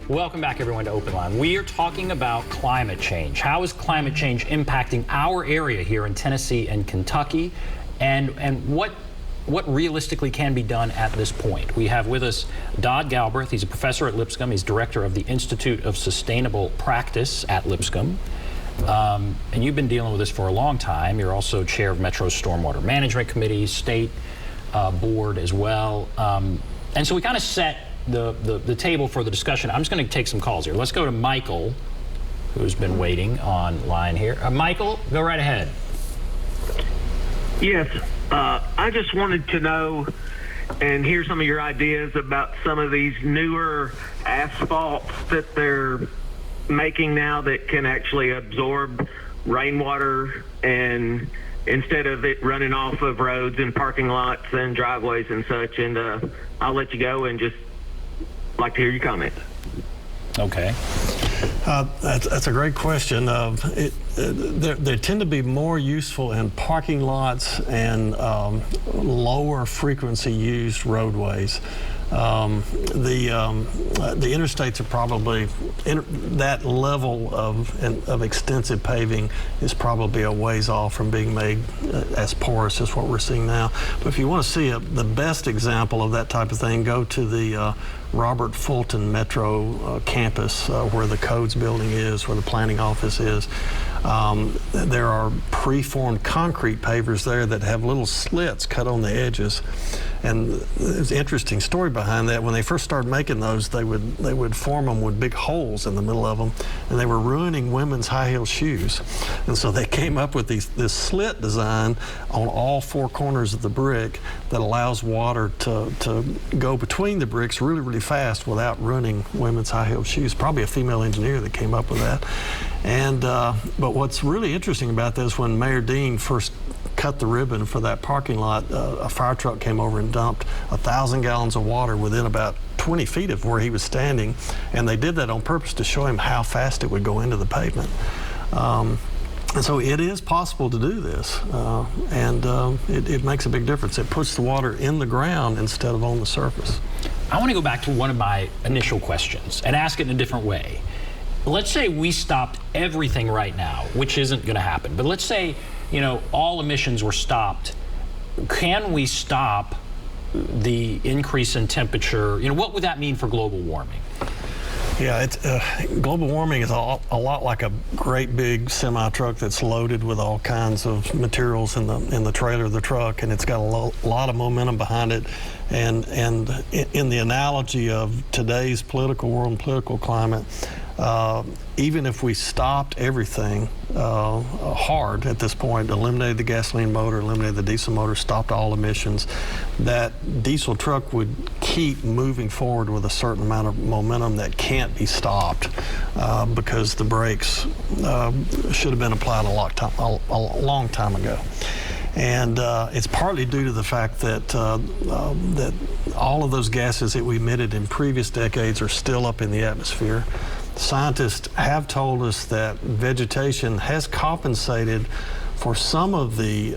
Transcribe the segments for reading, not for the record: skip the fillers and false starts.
Welcome back, everyone, to OpenLine. We are talking about climate change. How is climate change impacting our area here in Tennessee and Kentucky, and what realistically can be done at this point? We have with us Dodd Galbreath. He's a professor at Lipscomb. He's director of the Institute of Sustainable Practice at Lipscomb. And you've been dealing with this for a long time. You're also chair of Metro's Stormwater Management Committee, state board as well. And so we kind of set the table for the discussion. I'm just going to take some calls here. Let's go to Michael, who's been waiting online here. Michael, go right ahead. Yes, I just wanted to know and hear some of your ideas about some of these newer asphalts that they're making now that can actually absorb rainwater, and instead of it running off of roads and parking lots and driveways and such. And I'll let you go and just like to hear your comment. Okay. That's a great question. They tend to be more useful in parking lots and lower frequency used roadways. The interstates are probably, that level of extensive paving is probably a ways off from being made as porous as what we're seeing now. But if you want to see the best example of that type of thing, go to the Robert Fulton Metro campus, where the codes building is, where the planning office is. There are preformed concrete pavers there that have little slits cut on the edges. And there's an interesting story behind that. When they first started making those, they would form them with big holes in the middle of them, and they were ruining women's high heel shoes. And so they came up with this slit design on all four corners of the brick that allows water to go between the bricks really, really fast without ruining women's high heel shoes. Probably a female engineer that came up with that. And but what's really interesting about this, when Mayor Dean first cut the ribbon for that parking lot, a fire truck came over and dumped 1,000 gallons of water within about 20 feet of where he was standing, and they did that on purpose to show him how fast it would go into the pavement. And so it is possible to do this, and it makes a big difference. It puts the water in the ground instead of on the surface. I want to go back to one of my initial questions and ask it in a different way. Let's say we stopped everything right now, which isn't going to happen, but let's say, you know, all emissions were stopped. Can we stop the increase in temperature? You know, what would that mean for global warming? Yeah, it's global warming is a lot like a great big semi truck that's loaded with all kinds of materials in the trailer of the truck, and it's got a lot of momentum behind it. And in the analogy of today's political world and political climate, even if we stopped everything hard at this point, eliminated the gasoline motor, eliminated the diesel motor, stopped all emissions, that diesel truck would keep moving forward with a certain amount of momentum that can't be stopped because the brakes should have been applied a long time ago. And it's partly due to the fact that that all of those gases that we emitted in previous decades are still up in the atmosphere. Scientists have told us that vegetation has compensated for some of the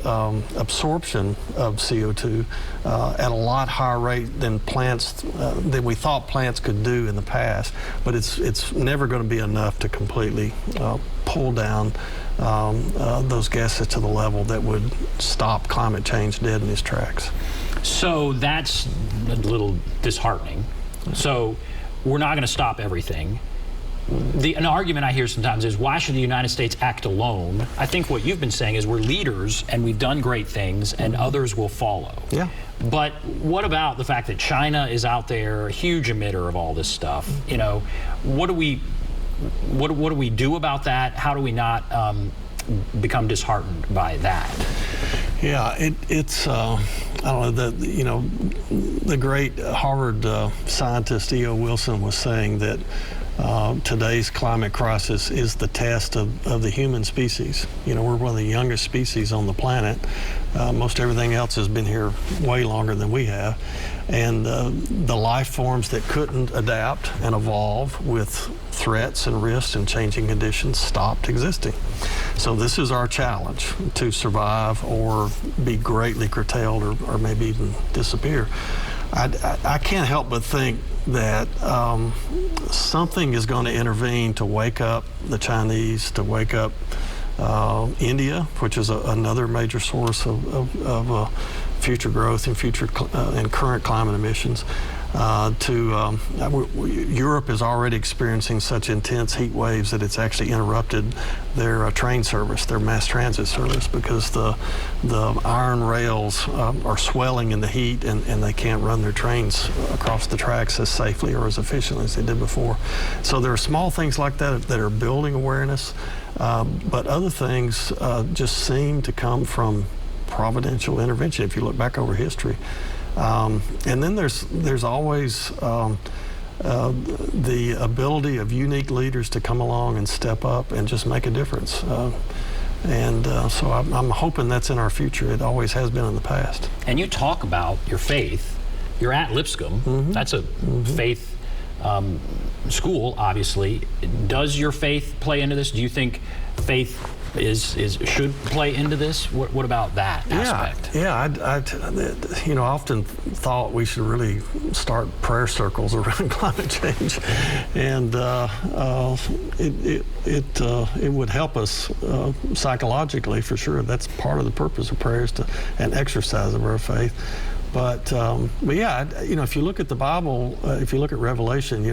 absorption of CO2 at a lot higher rate than than we thought plants could do in the past. But it's never going to be enough to completely pull down those gases to the level that would stop climate change dead in its tracks. So that's a little disheartening. So we're not going to stop everything. An argument I hear sometimes is, why should the United States act alone? I think what you've been saying is we're leaders and we've done great things and others will follow. Yeah. But what about the fact that China is out there, a huge emitter of all this stuff? You know, what do we do about that? How do we not become disheartened by that? Yeah, it's I don't know, the great Harvard scientist E.O. Wilson was saying that today's climate crisis is the test of the human species. You know, we're one of the youngest species on the planet. Most everything else has been here way longer than we have. And the life forms that couldn't adapt and evolve with threats and risks and changing conditions stopped existing. So this is our challenge, to survive or be greatly curtailed or maybe even disappear. I can't help but think that something is going to intervene to wake up the Chinese, to wake up India, which is another major source of future growth and and current climate emissions. Europe is already experiencing such intense heat waves that it's actually interrupted their train service, their mass transit service, because the iron rails are swelling in the heat, and they can't run their trains across the tracks as safely or as efficiently as they did before. So there are small things like that that are building awareness, but other things just seem to come from providential intervention if you look back over history. And then there's always the ability of unique leaders to come along and step up and just make a difference. So I'm hoping that's in our future. It always has been in the past. And you talk about your faith. You're at Lipscomb. Mm-hmm. That's a faith school, obviously. Does your faith play into this? Do you think faith should play into this? What about that aspect? Yeah, I often thought we should really start prayer circles around climate change, and it would help us psychologically for sure. That's part of the purpose of prayers, and exercise of our faith. But yeah, if you look at the Bible, if you look at Revelation,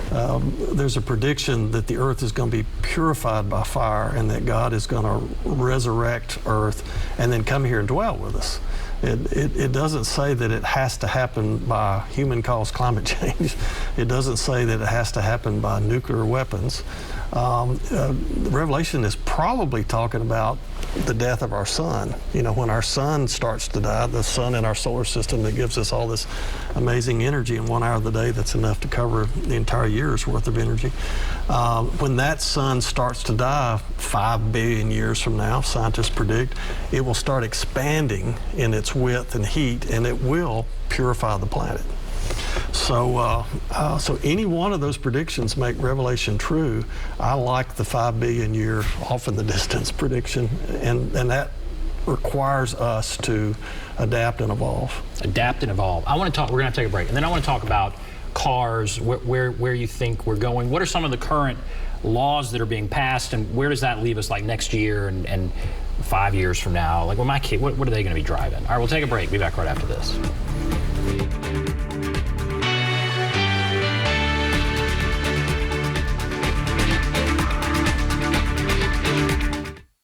there's a prediction that the earth is going to be purified by fire, and that God is going to resurrect earth and then come here and dwell with us. It doesn't say that it has to happen by human-caused climate change. It doesn't say that it has to happen by nuclear weapons. Revelation is probably talking about the death of our sun. When our sun starts to die, the sun in our solar system that gives us all this amazing energy in 1 hour of the day, that's enough to cover the entire year's worth of energy. When that sun starts to die 5 billion years from now, scientists predict, it will start expanding in its width and heat, and it will purify the planet. So any one of those predictions make Revelation true. I like the 5 billion year off in the distance prediction, and that requires us to adapt and evolve. Adapt and evolve. We're going to have to take a break, and then I want to talk about cars, where you think we're going. What are some of the current laws that are being passed, and where does that leave us like next year and 5 years from now? Like, when my kid, what are they going to be driving? All right, we'll take a break. Be back right after this.